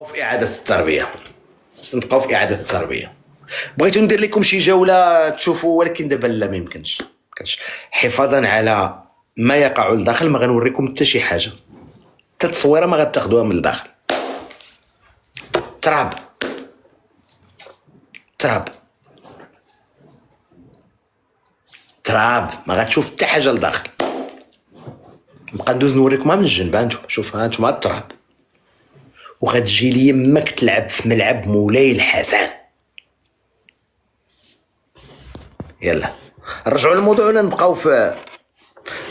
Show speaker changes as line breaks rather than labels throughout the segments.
في إعادة التربية. نبقاو في إعادة التربية. بغيت ندير لكم شي جولة تشوفوا، ولكن دابا لا، ما يمكنش حفاظا على ما يقع لداخل. ما غنوريكم حتى شي حاجة، حتى التصويرة ما غتاخدوها من الداخل. تراب تراب تراب، ما غتشوف حتى حاجة لداخل. نبقى ندوز نوريكم من الجنب. هانتوما شوف، هانتوما التراب. وغتجي لي يماك تلعب في ملعب مولاي الحسن. يلا نرجعوا للموضوع ولا نبقاو في.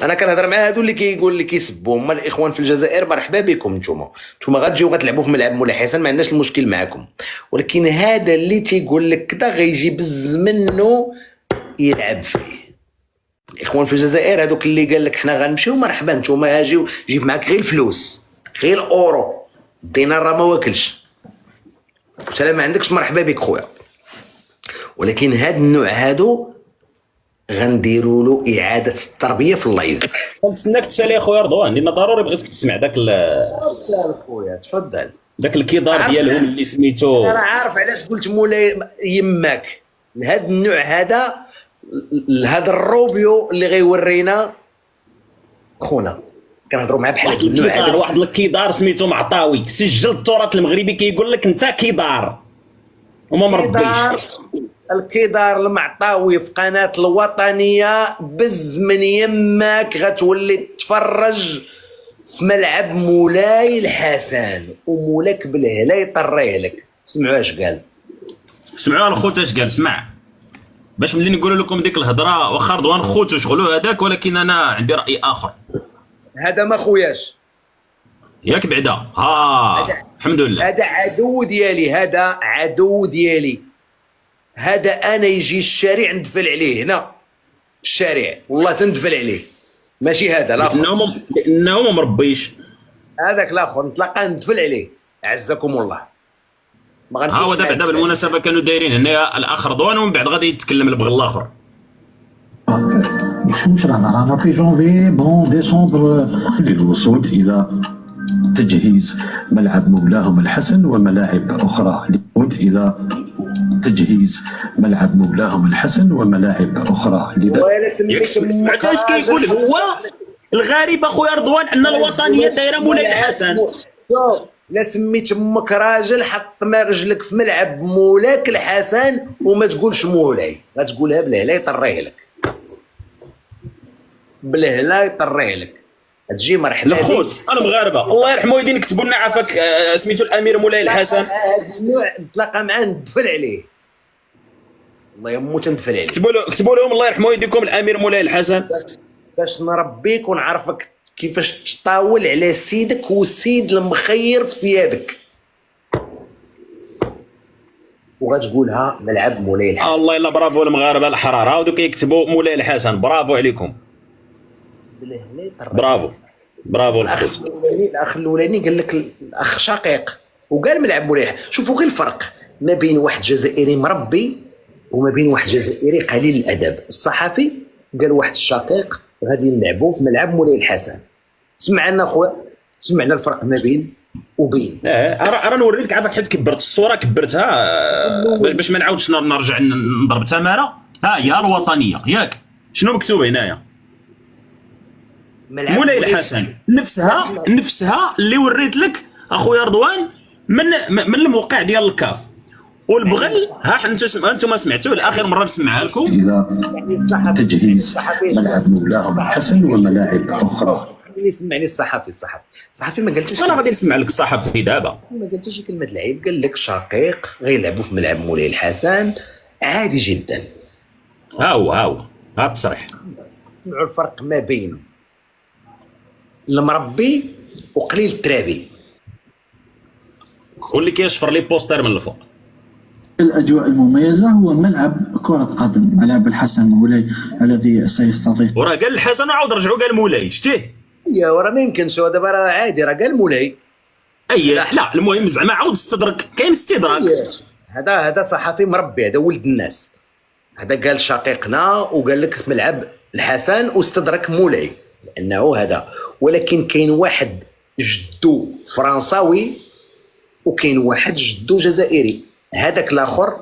انا كنهضر مع هادو اللي كيقول اللي كيسبوا هما الاخوان في الجزائر. مرحبا بكم. نتوما غتجيو غتلعبوا في ملعب مولاي حسن، ما عندناش المشكل معكم. ولكن هذا اللي تيقول لك كذا غيجي بز منه يلعب فيه. الاخوان في الجزائر هذوك اللي قال لك حنا غنمشيو، مرحبا. نتوما اجيو، جيب معاك غير الفلوس، غير الاورو. الدينار راه ما واكلش. قلت له ما عندكش، مرحبا بك خويا. ولكن هاد النوع هادو غنديروا له اعاده التربيه في اللايف.
كنتسناك تسالي اخويا رضوان، لان ضروري بغيتك تسمع
تفضل خويا تفضل.
داك الكدار ديالهم اللي سميتو.
انا عارف علاش قلت مولاي يماك لهذا النوع هذا، لهذا الروبيو اللي غيورينا خونا. كنهضروا معاه بحال
واحد الكدار، واحد الكدار سميتو معطاوي، سجل التراث المغربي كيقول لك انت كدار وما مربيش.
الكدار المعطاوي في قناة الوطنية بز من يماك غتولي تتفرج في ملعب مولاي الحسن، ومولاك بالهلا يطريه لك. سمعوا اش قال.
سمعوا الخوت اش قال. سمع باش ملي نقول لكم ديك الهضره، واخا رضوان خوتو شغلو هذاك، ولكن انا عندي راي اخر.
هذا ما خوياش،
ياك بعدا الحمد لله.
هذا عدو ديالي، هذا عدو ديالي. هذا انا يجي الشارع ندفل عليه هنا في الشارع، والله تندفل عليه. ماشي هذا الاخر،
لانه ما مربيش.
هذاك الاخر نتلاقى ندفل عليه. اعزكم الله. ما غنفوتش.
ها هو دابا بالمناسبه كانوا دايرين هنا الاخ رضوان، ومن بعد غادي يتكلم البغل الاخر.
مش رانا في جونفي بون ديسمبر للوصول الى تجهيز ملعب مولاهم الحسن وملاعب اخرى. الى تجهيز ملعب مولاهم الحسن وملاعب اخرى.
ياك سمعت اش كيقول هو الغريب اخويا رضوان، ان الوطنيه دايره مولاي الحسن.
لا سميت امك راجل، حط ما رجلك في ملعب مولاك الحسن وما تقولش مولاي. غتقولها بالهلا يطريه لك، بالهلا يطريه لك. تجي مرحبا بك.
الخوت انا مغاربه، الله يرحم والدين، كتبوا لنا عافاك سميتو الامير مولاي الحسن.
هذا النوع نتلاقى معاه ندفل عليه، الله يمو تندفل عليه.
كتبوا لهم الله يرحم والديكم الامير مولاي الحسن،
باش نربيك ونعرفك كيفاش تطاول على سيدك والسيد المخير في سيادك. وغتقولها ملعب مولاي الحسن.
الله يلا برافو المغاربه الحراره، هاودو كيكتبوا مولاي الحسن. برافو عليكم، برافو الخوت.
الاخ الاولاني قال لك الاخ شقيق، وقال ملعب مولاي الحسن. شوفوا غير الفرق ما بين واحد جزائري مربي وما بين واحد جزائري قليل الادب. الصحفي قال واحد الشقيق غادي نلعبوا في ملعب مولاي الحسن. سمعنا خويا، سمعنا الفرق ما بين وبين.
راه نوري لك عافاك، حيت كبرت الصوره، كبرتها باش ما نعاودش نرجع نضرب تماره. ها هي الوطنيه ياك، شنو مكتوب هنايا؟ مولاي الحسن. نفسها اللي وريت لك اخويا رضوان من الموقع ديال الكاف والبغل. ها انتم سمعتوه الاخر مره نسمعها لكم.
الى تجهيز ملعب مولاهم الحسن وملاعب اخرى.
يسمعني الصحفي ما قالتش.
انا غادي نسمع لك الصحفي دابا.
ما قالتش كلمه العيب، قال لك شقيق غيلعبوا في ملعب مولاي الحسن عادي جدا.
ها هو التصريح.
سمعوا الفرق ما بين المربي وقليل الترابي.
واللي كيشفر لي بوستر من الفوق.
الأجواء المميزة هو ملعب كرة قدم، ملعب الحسن مولاي الذي سيستضيف.
وراه قال الحسن وعاود رجعوا قال مولاي. شتيه؟
يا وراه ما يمكنش، هو دابا راه عادي، راه قال مولاي.
لا المهم زعما عاود استدرك، كاين استدراك.
هذا صحفي مربي، هذا ولد الناس. هذا قال شقيقنا وقال لك ملعب الحسن واستدرك مولاي لانه هذا. ولكن كاين واحد جدو فرنساوي وكاين واحد جدو جزائري، هذاك الاخر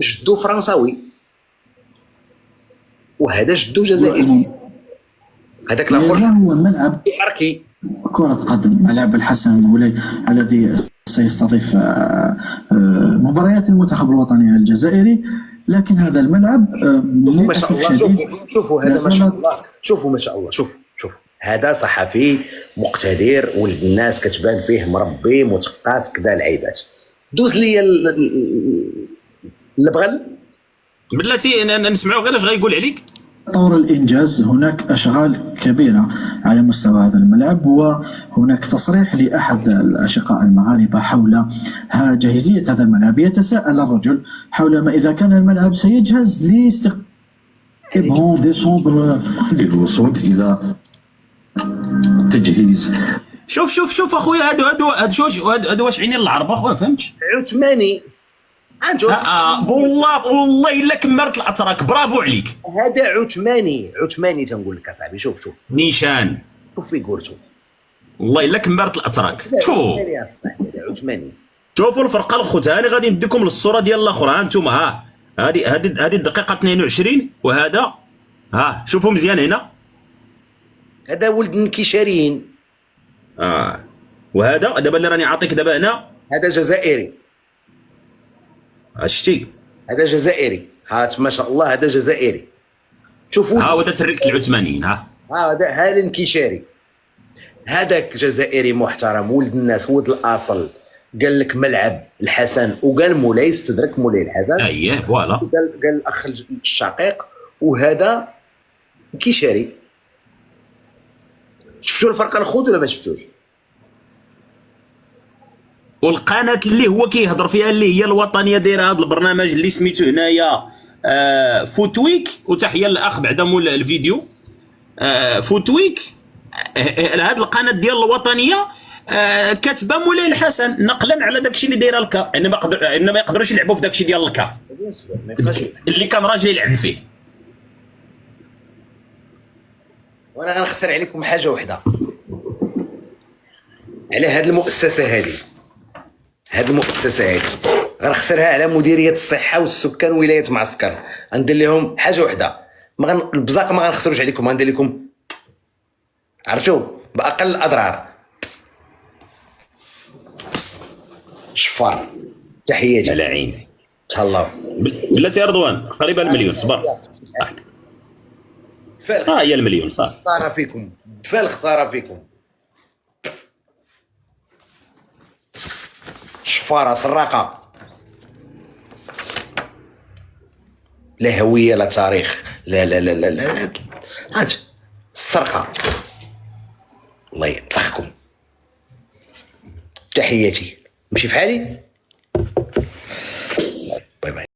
جدو فرنساوي وهذا جدو جزائري. هذاك الاخر
هو ملعب
حركي
كرة قدم، ملعب الحسن مولاي الذي سيستضيف مباريات المنتخب الوطني الجزائري، لكن هذا الملعب
ما شاء
للأسف
الله.
الشديد
شوفوا هذا ما شاء الله، شوفوا ما شاء الله، شوف هذا صحفي مقتدر، ولد الناس، كتبان فيه مربي مثقف كذا العيبات. دوز لي البغل
بلاتي نسمعوا غير اش غايقول عليك.
طور الإنجاز هناك أشغال كبيرة على مستوى هذا الملعب، وهناك تصريح لأحد الأشقاء المغاربة حول جاهزية هذا الملعب. يتساءل الرجل حول ما إذا كان الملعب سيجهز لاستقبال
بون ديسمبر للوصول إلى تجهيز.
شوف اخويا، هادو واش عينين العرب اخويا، ما فهمتش.
عثماني
والله الا كمرت الاتراك، برافو عليك.
هذا عثماني تنقول لك اصاحبي. شوف
نيشان،
شوف في قورته،
والله الا كمرت الاتراك.
عثماني.
شوفوا الفرقه الخوت، هاني غادي نديكم للصوره ديال الاخر. ها انتم، ها هذه الدقيقه 22، وهذا شوفوا مزيان هنا،
هذا ولد نكيشاريين.
وهذا دابا اللي راني عاطيك دابا هنا،
هذا جزائري.
شتي
هذا جزائري، هات ما شاء الله، هذا جزائري. شوفوا
هذا تركت العثمانيين.
هذا النكيشاري، هذاك جزائري محترم، ولد الناس، ولد الاصل. قال لك ملعب الحسن، وقال مولاي، استدرك مولاي الحسن.
اييه فوالا.
قال الاخ الشقيق، وهذا نكيشاري. شفتوا الفرق الخوت ولا ما شفتوش؟
والقناه اللي هو كيهضر فيها اللي هي الوطنيه دايره هذا البرنامج اللي سميتو هنايا فوتويك، وتحيه للاخ بعدا مول الفيديو. فوتويك، هذه القناه ديال الوطنيه كاتبه مولاي الحسن نقلا على داكشي اللي دايره الكاف، انما ما يقدروش يلعبوا في داكشي ديال الكاف اللي كان راجل يلعب فيه.
وانا غنخسر عليكم حاجه وحده على هذه المؤسسه هذه. غنخسرها على مديريه الصحه والسكان ولايه معسكر. غندير لهم حاجه وحده، البزاق ما غنخسروش عليكم، غندير لكم عرفتوا باقل الاضرار. شفار، تحياتي
على عيني.
تهلاو.
بلاتي رضوان قريبه المليون، صبر. هي المليون صافي.
خساره فيكم، خساره فيكم. شفاره، سراقه، لا هويه لا تاريخ، لا لا لا لا لا، هاد السرقه. الله ينتخكم. تحياتي، نمشي في حالي. باي باي.